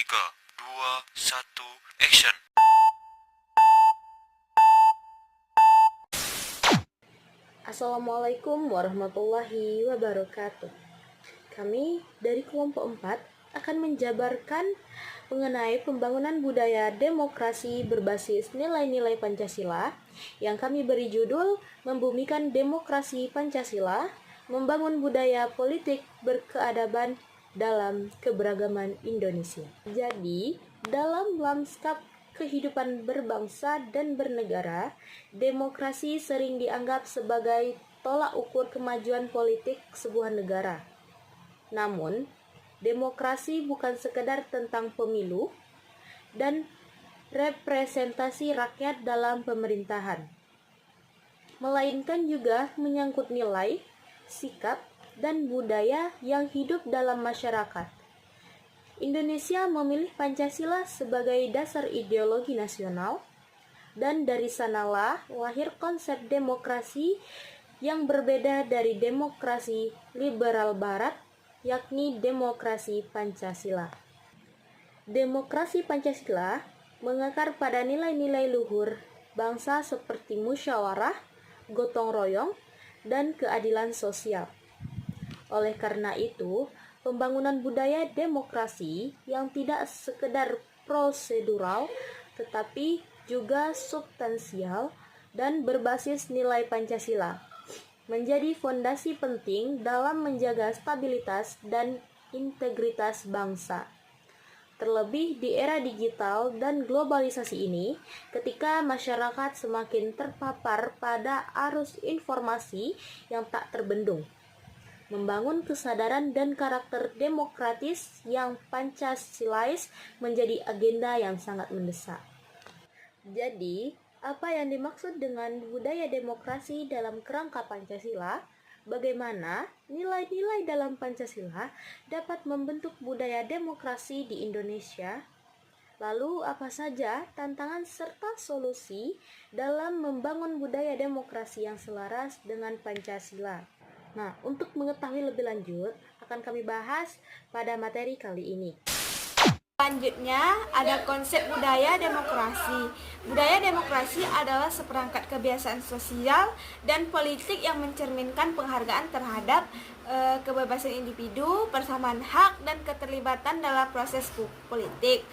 3, 2, 1, action. Assalamualaikum warahmatullahi wabarakatuh. Kami dari kelompok 4 akan menjabarkan mengenai pembangunan budaya demokrasi berbasis nilai-nilai Pancasila yang kami beri judul Membumikan Demokrasi Pancasila, Membangun Budaya Politik Berkeadaban dalam Keberagaman Indonesia. Jadi, dalam lanskap kehidupan berbangsa dan bernegara, demokrasi sering dianggap sebagai tolak ukur kemajuan politik sebuah negara. Namun, demokrasi bukan sekedar tentang pemilu dan representasi rakyat dalam pemerintahan, melainkan juga menyangkut nilai, sikap, dan budaya yang hidup dalam masyarakat. Indonesia memilih Pancasila sebagai dasar ideologi nasional, dan dari sanalah lahir konsep demokrasi yang berbeda dari demokrasi liberal barat, yakni demokrasi Pancasila. Demokrasi Pancasila mengakar pada nilai-nilai luhur bangsa seperti musyawarah, gotong royong, dan keadilan sosial. Oleh karena itu, pembangunan budaya demokrasi yang tidak sekedar prosedural tetapi juga substansial dan berbasis nilai Pancasila menjadi fondasi penting dalam menjaga stabilitas dan integritas bangsa. Terlebih di era digital dan globalisasi ini, ketika masyarakat semakin terpapar pada arus informasi yang tak terbendung. Membangun kesadaran dan karakter demokratis yang Pancasilais menjadi agenda yang sangat mendesak. Jadi, apa yang dimaksud dengan budaya demokrasi dalam kerangka Pancasila? Bagaimana nilai-nilai dalam Pancasila dapat membentuk budaya demokrasi di Indonesia? Lalu, apa saja tantangan serta solusi dalam membangun budaya demokrasi yang selaras dengan Pancasila? Nah, untuk mengetahui lebih lanjut, akan kami bahas pada materi kali ini. Selanjutnya, ada konsep budaya demokrasi. Budaya demokrasi adalah seperangkat kebiasaan sosial dan politik yang mencerminkan penghargaan terhadap kebebasan individu, persamaan hak, dan keterlibatan dalam proses politik,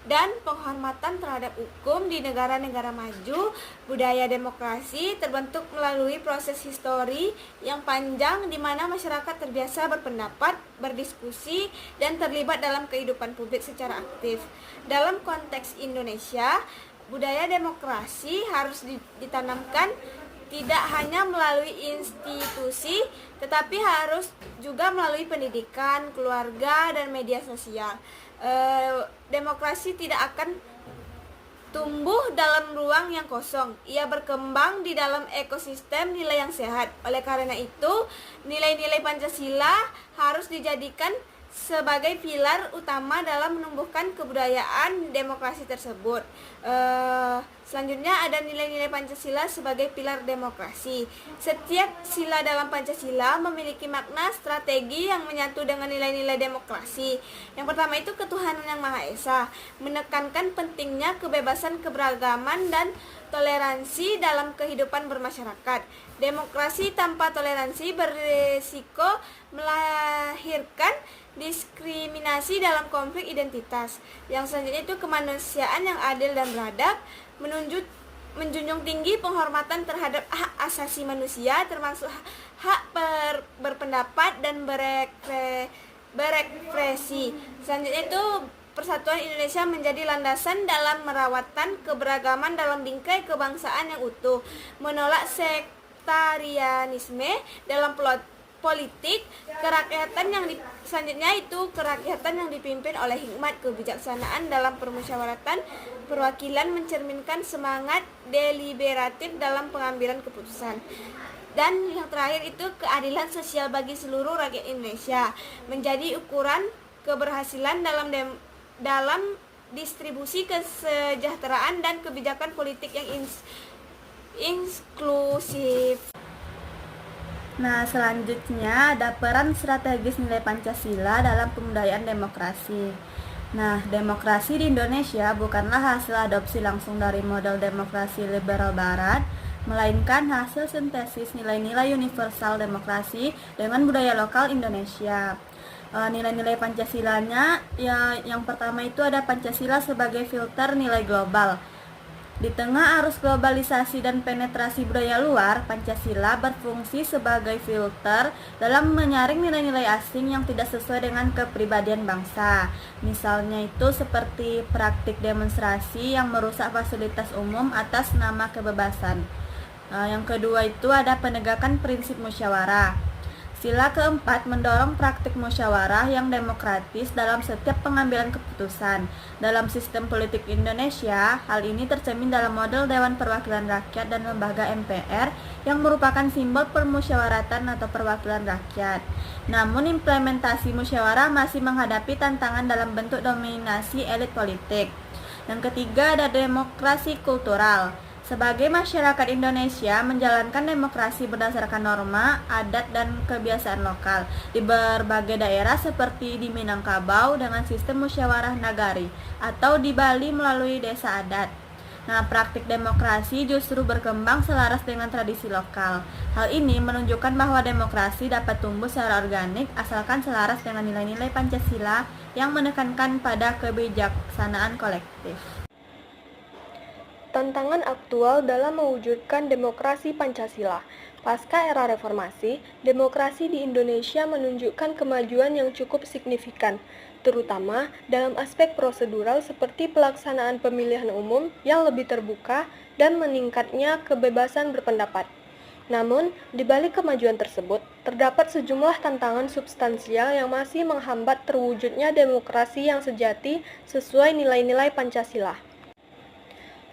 dan penghormatan terhadap hukum di negara-negara maju. Budaya demokrasi terbentuk melalui proses histori yang panjang di mana masyarakat terbiasa berpendapat, berdiskusi, dan terlibat dalam kehidupan publik secara aktif. Dalam konteks Indonesia, budaya demokrasi harus ditanamkan tidak hanya melalui institusi, tetapi harus juga melalui pendidikan, keluarga, dan media sosial. Demokrasi tidak akan tumbuh dalam ruang yang kosong. Ia berkembang di dalam ekosistem nilai yang sehat. Oleh karena itu, nilai-nilai Pancasila harus dijadikan sebagai pilar utama dalam menumbuhkan kebudayaan demokrasi tersebut. Selanjutnya ada nilai-nilai Pancasila sebagai pilar demokrasi. Setiap sila dalam Pancasila memiliki makna strategi yang menyatu dengan nilai-nilai demokrasi. Yang pertama itu ketuhanan yang Maha Esa, menekankan pentingnya kebebasan, keberagaman, dan toleransi dalam kehidupan bermasyarakat. Demokrasi tanpa toleransi berisiko melahirkan diskriminasi dalam konflik identitas. Yang selanjutnya itu kemanusiaan yang adil dan beradab, menjunjung tinggi penghormatan terhadap hak asasi manusia, termasuk hak berpendapat dan berekspresi. Selanjutnya itu persatuan Indonesia menjadi landasan dalam merawatkan keberagaman dalam bingkai kebangsaan yang utuh, menolak sektarianisme dalam politik, selanjutnya itu kerakyatan yang dipimpin oleh hikmat kebijaksanaan dalam permusyawaratan perwakilan, mencerminkan semangat deliberatif dalam pengambilan keputusan. Dan yang terakhir itu keadilan sosial bagi seluruh rakyat Indonesia menjadi ukuran keberhasilan dalam distribusi kesejahteraan dan kebijakan politik yang inklusif. Nah, selanjutnya ada peran strategis nilai Pancasila dalam pembudayaan demokrasi. Nah, demokrasi di Indonesia bukanlah hasil adopsi langsung dari model demokrasi liberal barat, melainkan hasil sintesis nilai-nilai universal demokrasi dengan budaya lokal Indonesia. Nilai-nilai Pancasilanya, ya, yang pertama itu ada Pancasila sebagai filter nilai global. Di tengah arus globalisasi dan penetrasi budaya luar, Pancasila berfungsi sebagai filter dalam menyaring nilai-nilai asing yang tidak sesuai dengan kepribadian bangsa. Misalnya itu seperti praktik demonstrasi yang merusak fasilitas umum atas nama kebebasan. Yang kedua itu ada penegakan prinsip musyawarah. Sila keempat mendorong praktik musyawarah yang demokratis dalam setiap pengambilan keputusan. Dalam sistem politik Indonesia, hal ini tercermin dalam model Dewan Perwakilan Rakyat dan lembaga MPR yang merupakan simbol permusyawaratan atau perwakilan rakyat. Namun implementasi musyawarah masih menghadapi tantangan dalam bentuk dominasi elit politik. Yang ketiga ada demokrasi kultural. Sebagai masyarakat Indonesia menjalankan demokrasi berdasarkan norma, adat, dan kebiasaan lokal di berbagai daerah seperti di Minangkabau dengan sistem musyawarah nagari atau di Bali melalui desa adat. Nah, praktik demokrasi justru berkembang selaras dengan tradisi lokal. Hal ini menunjukkan bahwa demokrasi dapat tumbuh secara organik asalkan selaras dengan nilai-nilai Pancasila yang menekankan pada kebijaksanaan kolektif. Tantangan aktual dalam mewujudkan demokrasi Pancasila. Pasca era reformasi, demokrasi di Indonesia menunjukkan kemajuan yang cukup signifikan, terutama dalam aspek prosedural seperti pelaksanaan pemilihan umum yang lebih terbuka dan meningkatnya kebebasan berpendapat. Namun, di balik kemajuan tersebut, terdapat sejumlah tantangan substansial yang masih menghambat terwujudnya demokrasi yang sejati sesuai nilai-nilai Pancasila.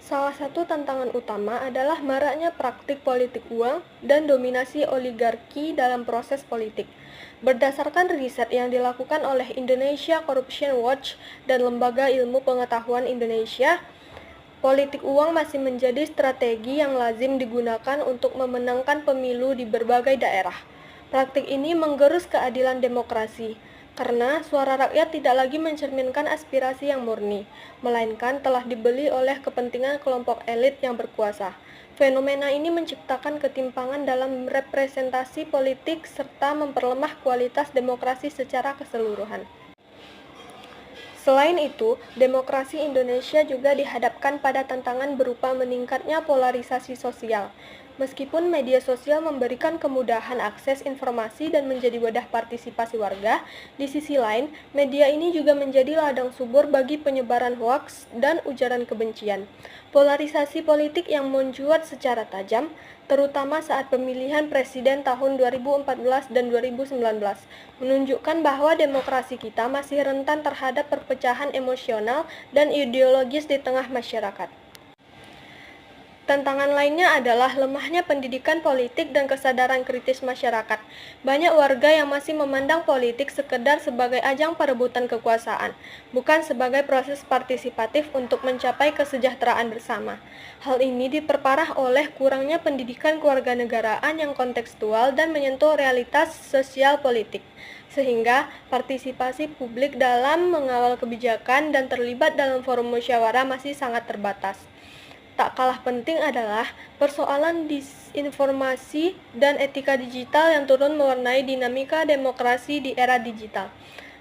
Salah satu tantangan utama adalah maraknya praktik politik uang dan dominasi oligarki dalam proses politik. Berdasarkan riset yang dilakukan oleh Indonesia Corruption Watch dan Lembaga Ilmu Pengetahuan Indonesia, politik uang masih menjadi strategi yang lazim digunakan untuk memenangkan pemilu di berbagai daerah. Praktik ini menggerus keadilan demokrasi, karena suara rakyat tidak lagi mencerminkan aspirasi yang murni, melainkan telah dibeli oleh kepentingan kelompok elit yang berkuasa. Fenomena ini menciptakan ketimpangan dalam representasi politik serta memperlemah kualitas demokrasi secara keseluruhan. Selain itu, demokrasi Indonesia juga dihadapkan pada tantangan berupa meningkatnya polarisasi sosial. Meskipun media sosial memberikan kemudahan akses informasi dan menjadi wadah partisipasi warga, di sisi lain, media ini juga menjadi ladang subur bagi penyebaran hoaks dan ujaran kebencian. Polarisasi politik yang mencuat secara tajam, terutama saat pemilihan presiden tahun 2014 dan 2019, menunjukkan bahwa demokrasi kita masih rentan terhadap perpecahan emosional dan ideologis di tengah masyarakat. Tantangan lainnya adalah lemahnya pendidikan politik dan kesadaran kritis masyarakat. Banyak warga yang masih memandang politik sekedar sebagai ajang perebutan kekuasaan, bukan sebagai proses partisipatif untuk mencapai kesejahteraan bersama. Hal ini diperparah oleh kurangnya pendidikan kewarganegaraan yang kontekstual dan menyentuh realitas sosial politik, sehingga partisipasi publik dalam mengawal kebijakan dan terlibat dalam forum musyawarah masih sangat terbatas. Tak kalah penting adalah persoalan disinformasi dan etika digital yang turun mewarnai dinamika demokrasi di era digital.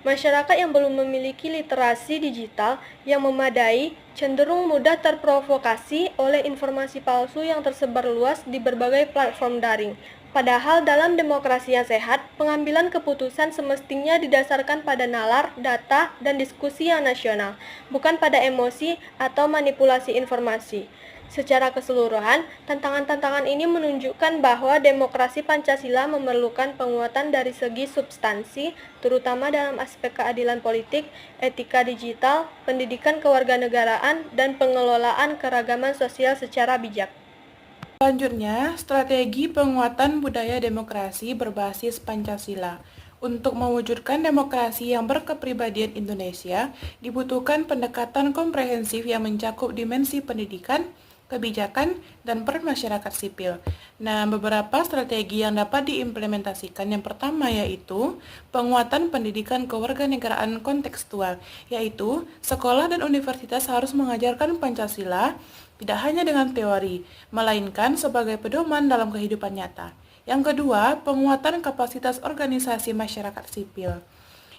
Masyarakat yang belum memiliki literasi digital yang memadai cenderung mudah terprovokasi oleh informasi palsu yang tersebar luas di berbagai platform daring. Padahal dalam demokrasi yang sehat, pengambilan keputusan semestinya didasarkan pada nalar, data, dan diskusi yang nasional, bukan pada emosi atau manipulasi informasi. Secara keseluruhan, tantangan-tantangan ini menunjukkan bahwa demokrasi Pancasila memerlukan penguatan dari segi substansi, terutama dalam aspek keadilan politik, etika digital, pendidikan kewarganegaraan, dan pengelolaan keragaman sosial secara bijak. Selanjutnya, strategi penguatan budaya demokrasi berbasis Pancasila. Untuk mewujudkan demokrasi yang berkepribadian Indonesia, dibutuhkan pendekatan komprehensif yang mencakup dimensi pendidikan, kebijakan, dan peran masyarakat sipil. Nah, beberapa strategi yang dapat diimplementasikan yang pertama yaitu penguatan pendidikan kewarganegaraan kontekstual, yaitu sekolah dan universitas harus mengajarkan Pancasila tidak hanya dengan teori, melainkan sebagai pedoman dalam kehidupan nyata. Yang kedua, penguatan kapasitas organisasi masyarakat sipil,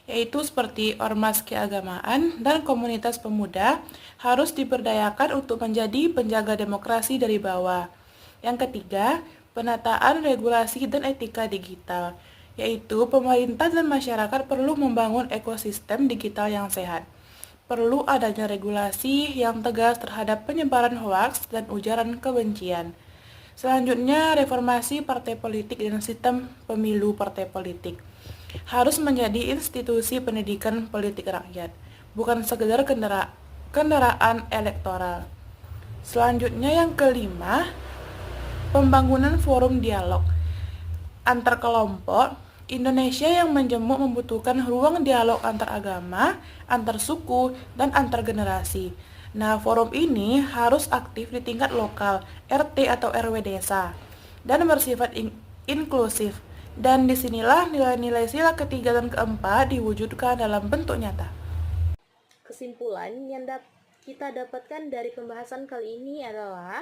yaitu seperti ormas keagamaan dan komunitas pemuda harus diberdayakan untuk menjadi penjaga demokrasi dari bawah. Yang ketiga, penataan regulasi dan etika digital, yaitu pemerintah dan masyarakat perlu membangun ekosistem digital yang sehat. Perlu adanya regulasi yang tegas terhadap penyebaran hoaks dan ujaran kebencian. Selanjutnya, reformasi partai politik dan sistem pemilu partai politik harus menjadi institusi pendidikan politik rakyat, bukan sekedar kendaraan elektoral. Selanjutnya yang kelima, pembangunan forum dialog antar kelompok. Indonesia yang menjemuk membutuhkan ruang dialog antar agama, antar suku, dan antar generasi. Nah, forum ini harus aktif di tingkat lokal, RT atau RW desa, dan bersifat inklusif. Dan disinilah nilai-nilai sila ketiga dan keempat diwujudkan dalam bentuk nyata. Kesimpulan yang kita dapatkan dari pembahasan kali ini adalah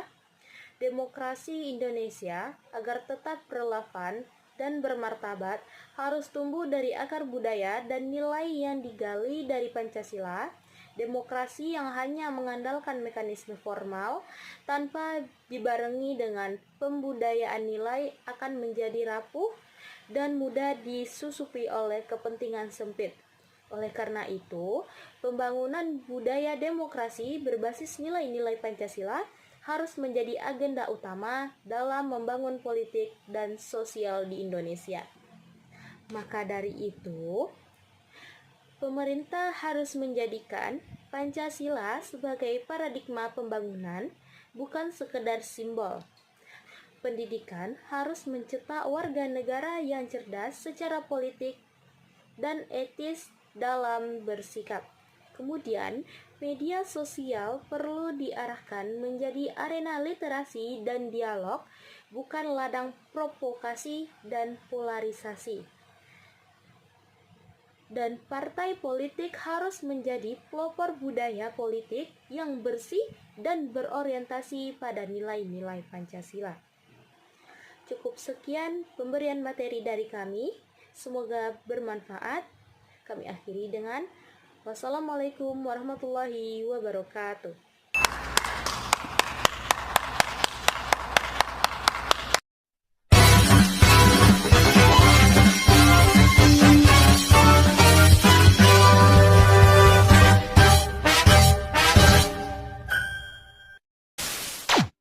demokrasi Indonesia agar tetap relevan dan bermartabat harus tumbuh dari akar budaya dan nilai yang digali dari Pancasila. Demokrasi yang hanya mengandalkan mekanisme formal tanpa dibarengi dengan pembudayaan nilai akan menjadi rapuh dan mudah disusupi oleh kepentingan sempit. Oleh karena itu, pembangunan budaya demokrasi berbasis nilai-nilai Pancasila harus menjadi agenda utama dalam membangun politik dan sosial di Indonesia. Maka dari itu, pemerintah harus menjadikan Pancasila sebagai paradigma pembangunan, bukan sekedar simbol. Pendidikan harus mencetak warga negara yang cerdas secara politik dan etis dalam bersikap. Kemudian, media sosial perlu diarahkan menjadi arena literasi dan dialog, bukan ladang provokasi dan polarisasi. Dan partai politik harus menjadi pelopor budaya politik yang bersih dan berorientasi pada nilai-nilai Pancasila. Cukup sekian pemberian materi dari kami. Semoga bermanfaat. Kami akhiri dengan wassalamualaikum warahmatullahi wabarakatuh.